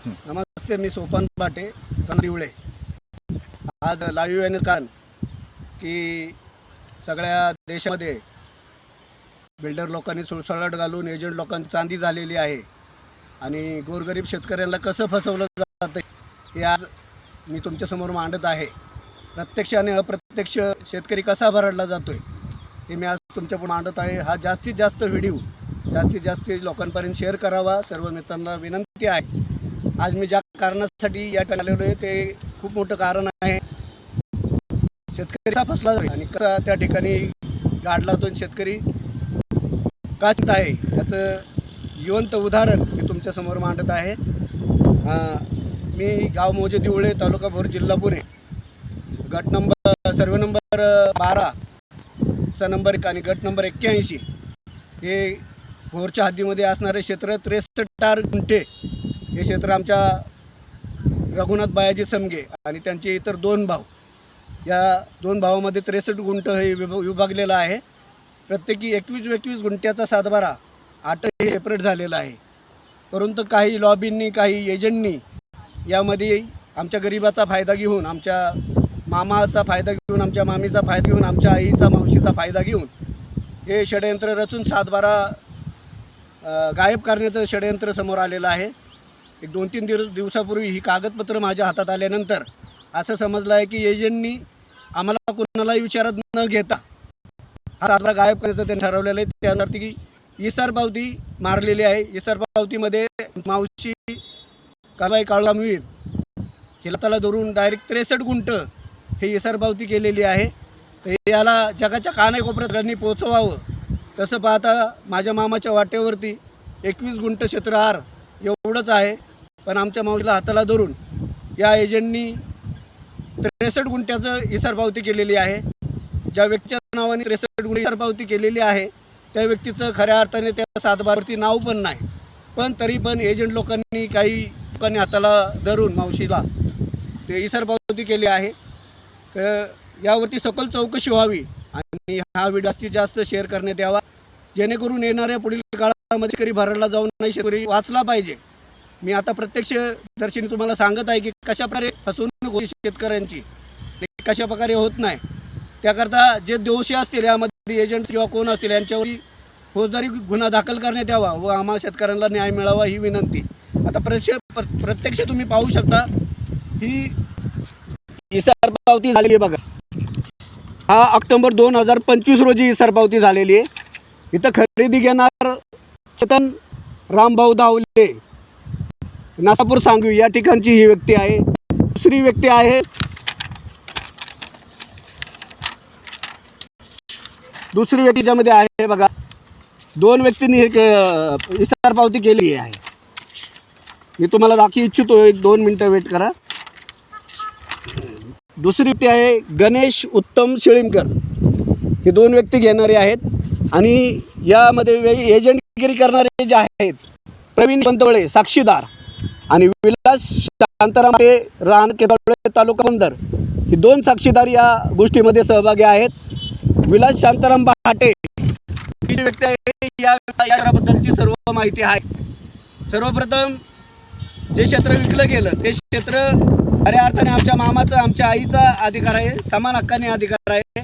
नमस्ते, मी सोपान पाटे दिवळे. आज लाईव्ह येणे कारण की सगळ्या देशामध्ये बिल्डर लोकांनी सुळसुळाट घालून एजंट लोकांची चांदी झालेली आहे आणि गोरगरीब शेतकऱ्यांना कसं फसवलं जातं हे आज मी तुमच्यासमोर मांडत आहे. प्रत्यक्ष आणि अप्रत्यक्ष शेतकरी कसा भरडला जातोय हे मी आज तुमच्यापुढे मांडत आहे. हा जास्तीत जास्त व्हिडिओ जास्तीत जास्त लोकांपर्यंत शेअर करावा, सर्व मित्रांना विनंती आहे. आज मी ज्या कारणासाठी या ठिकाणी आलेलो आहे ते खूप मोठं कारण आहे. शेतकरीचा फसला आणि कसा त्या ठिकाणी गाडला तो शेतकरी काचत आहे याचं जिवंत उदाहरण मी तुमच्यासमोर मांडत आहे. मी गाव मोजे दिवळे, तालुका भोर, जिल्हा पुणे, गट नंबर सर्वे नंबर 12 चा नंबर 1 आणि गट नंबर 81 हे भोरच्या हद्दीमध्ये असणारे क्षेत्र 63 गुंठे हे क्षेत्र आमच्या रघुनाथ बायाजी समगे आणि त्यांचे इतर 2 भाऊ, या 2 भावामध्ये 63 गुंठ हे विभागलेलं आहे. प्रत्येकी 21 गुंठ्याचा सातबारा 8 हे सेपरेट झालेला आहे. परंतु काही लॉबींनी, काही एजंटनी यामध्ये आमच्या गरिबाचा फायदा घेऊन, आमच्या मामाचा फायदा घेऊन, आमच्या मामीचा फायदा घेऊन, आमच्या आईचा, मावशीचा फायदा घेऊन हे षडयंत्र रचून सातबारा गायब करण्याचं षडयंत्र समोर आलेलं आहे. एक 2-3 दिवसापूर्वी ही कागदपत्र माझ्या हातात आल्यानंतर असं समजलं आहे की एजंटनी आम्हाला कोणालाही विचारत न घेता हा सातबारा गायब करायचं त्यांनी ठरवलेलं आहे. त्यावरती की इसार पावती मारलेली आहे. इसार पावतीमध्ये मावशी काळबाई काळूरामवीर हिला त्याला धरून डायरेक्ट 63 गुंठ हे इसार पावती केलेली आहे. तर याला जगाच्या कानाकोपऱ्यात पोचवावं. तसं पाहता माझ्या मामाच्या वाटेवरती 21 गुंठ क्षेत्रहार एवढंच आहे, पण आमच्या मावशीला हाताला धरून या एजंटनी 63 गुंठ्याचं इसार पावती केलेली आहे. ज्या व्यक्तीच्या नावाने 63 गुंठे इसार पावती केलेली आहे त्या व्यक्तीचं खऱ्या अर्थाने त्या सातबारावरती नाव पण नाही, पण तरी पण एजंट लोकांनी, काही लोकांनी हाताला धरून मावशीला ते इसार पावती केली आहे. तर यावरती सखोल चौकशी व्हावी आणि हा व्हिडिओ जास्तीत जास्त शेअर करण्यात यावा, जेणेकरून येणाऱ्या पुढील काळामध्ये शेतकरी भरडला जाऊन नाही, शेतकरी वाचला पाहिजे. मी आता प्रत्यक्ष दर्शनी तुम्हाला सांगत आहे की कशाप्रकारे फसवणूक होती शेतकऱ्यांची, कशाप्रकारे होत नाही. त्याकरता जे दोषी असतील यामध्ये एजंट किंवा कोण असतील यांच्यावर फौजदारी गुन्हा दाखल करण्यात यावा व आम्हा शेतकऱ्यांना न्याय मिळावा ही विनंती. आता प्रत्यक्ष तुम्ही पाहू शकता ही इसार पावती झालेली आहे बघा. हा ऑक्टोबर 2025 रोजी इसार पावती झालेली आहे. इथं खरेदी घेणार चेतन रामभाऊ दावले, नासापूर सांगवी या ठिकाणची ही व्यक्ती आहे. दुसरी व्यक्ती आहे ज्यामध्ये आहे बघा, 2 व्यक्तींनी हे इसार पावती केली आहे. मी तुम्हाला दाखवू इच्छितो, 1-2 मिनटं वेट करा. दुसरी व्यक्ती आहे गणेश उत्तम शेळीमकर. हे 2 व्यक्ती घेणारे आहेत आणि यामध्ये एजंटगिरी करणारे जे आहेत प्रवीण पंतवळे साक्षीदार आणि विलास शांताराम रान केतवळे तालुका बंदर हे 2 साक्षीदार या गोष्टीमध्ये सहभागी आहेत. विलास शांताराम भाटे ही जी व्यक्ती आहे याबद्दलची सर्व माहिती आहे. सर्वप्रथम जे क्षेत्र विकलं गेलं ते क्षेत्र खऱ्या अर्थाने आमच्या मामाचा, आमच्या आईचा अधिकार आहे, समान हक्काने अधिकार आहे.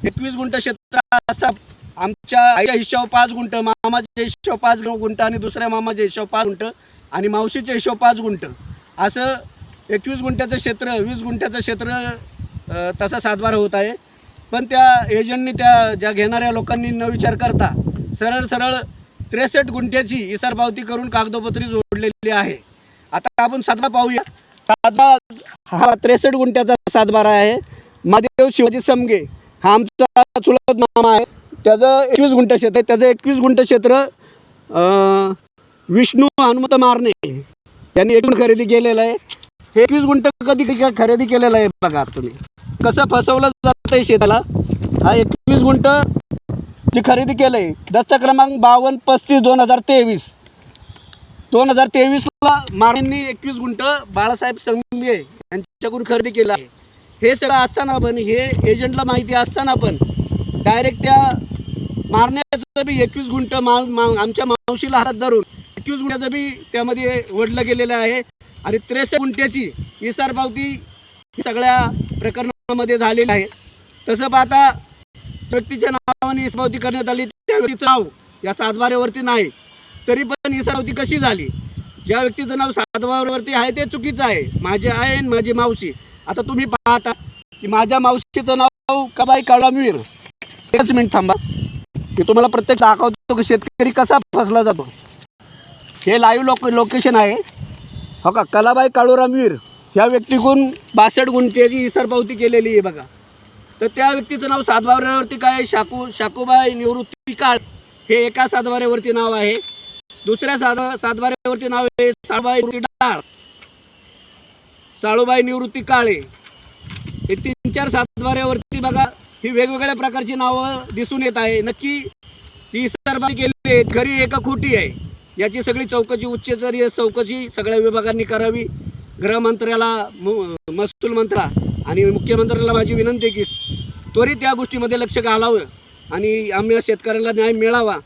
21 गुंठ क्षेत्र असतात. आमच्या आईच्या हिशोब 5 गुंठ, मामाच्या हिशोब 5 गुंठ आणि दुसऱ्या मामाच्या हिशोब 5 गुंठ आणि मावशीच्या हिशोब 5 गुंठ असं 21 गुंठ्याचं क्षेत्र, 20 गुंठ्याचं क्षेत्र तसा सातबारा होत आहे. पण त्या एजंटनी, त्या ज्या घेणाऱ्या लोकांनी न विचार करता सरळ 63 गुंठ्याची इसार पावती करून कागदोपत्री जोडलेली आहे. आता आपण सातबारा पाहूया. सातबारा हा 63 गुंठ्याचा सातबारा आहे. महादेव शिवाजी समगे हा आमचा चुलत मामा आहे. त्याचं 21 गुंठ क्षेत्र आहे. त्याचं 21 गुंठ क्षेत्र विष्णू हनुमंत मारणे यांनी एकूण खरेदी केलेलं आहे. हे 21 गुंठ कधी खरेदी केलेलं आहे बघा तुम्ही. कसं फसवलं जातं आहे शेताला. हा 21 गुंठ जी खरेदी केलं आहे, दस्त क्रमांक 5235/2023. 2023ला मारेंनी 21 गुंठ बाळासाहेब समगे यांच्याकडून खरेदी केलं आहे. हे सगळं असताना पण, हे एजंटला माहिती असताना पण डायरेक्ट त्या मारण्याचं बी 21 गुंठ आमच्या मावशीला हातात धरून 21 गुंठ्याचं बी त्यामध्ये वडलं गेलेलं आहे. आणि 63 गुंठ्याची इसार पावती ही सगळ्या प्रकरणामध्ये झालेली आहे। तसं पाहता व्यक्तीच्या नावाने इसार पावती करण्यात आली, त्या व्यक्तीचं नाव या सातबाऱ्यावरती नाही, तरी पण इसार पावती कशी झाली? ज्या व्यक्तीचं नाव सातबाऱ्यावरती आहे ते चुकीचं आहे। माझे आहे आणि माझी मावशी, आता तुम्ही पाहता की माझ्या मावशीचं नाव कबाई काळामीर। एकच मिनिट थांबा, मी तुम्हाला प्रत्यक्ष दाखवतो की शेतकरी कसा फसला जातो। हे लाईव्ह लोकेशन आहे, हो का। कलाबाई काळूरामवीर ह्या व्यक्तीकडून 62 गुंठ्याची इसार पावती केलेली आहे बघा। तर त्या व्यक्तीचं नाव सातबाऱ्यावरती काय शाकूबाई निवृत्ती काळ हे एका सातबाऱ्यावरती नाव आहे, दुसऱ्या सातबाऱ्यावरती नाव आहे साळूबाई निवृत्ती काळे। हे 3-4 सातबाऱ्यावरती बघा ही वेगवेगळ्या प्रकारची नावं दिसून येत आहे। नक्की ती इसार पावती केलेली आहे खरी एका खोटी आहे, याची सगळी चौकशी उच्चस्तरीय चौकशी सगळ्या विभागांनी करावी। गृहमंत्र्याला, महसूल मंत्र्याला आणि मुख्यमंत्र्याला माझी विनंती आहे की त्वरित या गोष्टीमध्ये लक्ष घालावं आणि आम्ही शेतकऱ्यांना न्याय मिळावा,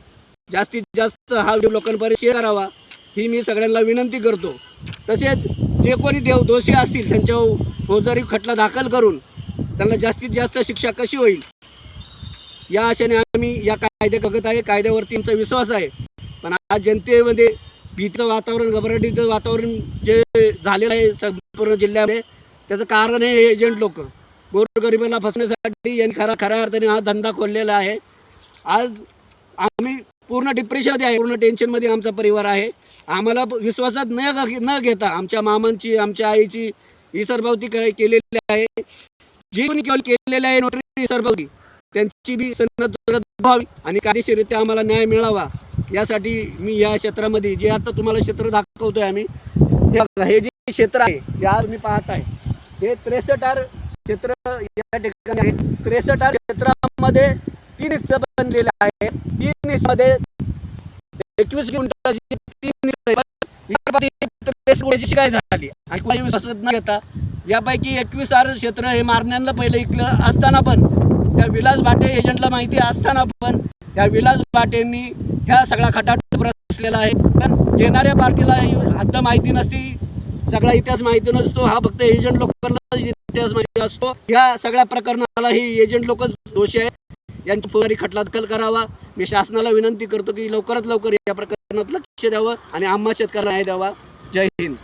जास्तीत जास्त हा व्हिडिओ लोकांपर्यंत शेअर करावा ही मी सगळ्यांना विनंती करतो। तसेच जे कोणी दोषी असतील त्यांच्यावर फौजदारी खटला दाखल करून त्यांना जास्तीत जास्त शिक्षा कशी होईल या आशेने आम्ही या कायदे बघत आहे। कायद्यावरती आमचा विश्वास आहे, पण आज जनतेमध्ये भीतीचं वातावरण, घबराटीचं वातावरण जे झालेलं आहे संपूर्ण जिल्ह्यामध्ये, त्याचं कारण आहे एजंट लोक गोरगरिबाला फसण्यासाठी यांनी खऱ्या अर्थाने हा धंदा खोललेला आहे। आज आम्ही पूर्ण डिप्रेशनमध्ये आहे, पूर्ण टेन्शनमध्ये आमचा परिवार आहे। आम्हाला विश्वासात न घेता आमच्या मामांची, आमच्या आईची इसार पावती केलेली आहे, जी कोणी केलेली आहे नोटरी इसार पावती त्यांची बी सनद रद्द व्हावी आणि कायदेशीररित्या आम्हाला न्याय मिळावा, यासाठी मी या क्षेत्रामध्ये जे आता तुम्हाला क्षेत्र दाखवतोय आम्ही, हे जे क्षेत्र आहे हे आज तुम्ही पाहताय हे 63 क्षेत्र या ठिकाणी आहे। 63 क्षेत्रामध्ये 3 हिस्से बनलेले आहेत। 3 हिस्सेमध्ये 21 गुंठ्याची 3 हिस्से शिकाय झाली आणि कोणी विश्वासात न घेता यापैकी 21 क्षेत्र हे मारण्यांना पहिलं इकलं असताना पण, त्या विलास भाटे एजंटला माहिती असताना पण त्या विलास भाटेंनी ह्या सगळा खटाट रचलेला आहे। पण घेणाऱ्या पार्टीला हद्द माहिती नसती, सगळा इतिहास माहिती नसतो, हा फक्त एजंट लोकांना इतिहास माहिती असतो। ह्या सगळ्या प्रकरणाला ही एजंट लोकच दोषी आहेत, यांची फौजदारी खटला दाखल करावा। मी शासनाला विनंती करतो की लवकरात लवकर या प्रकरणात लक्ष द्यावं आणि आम्हा शेतकऱ्यांना न्याय द्यावा। जय हिंद।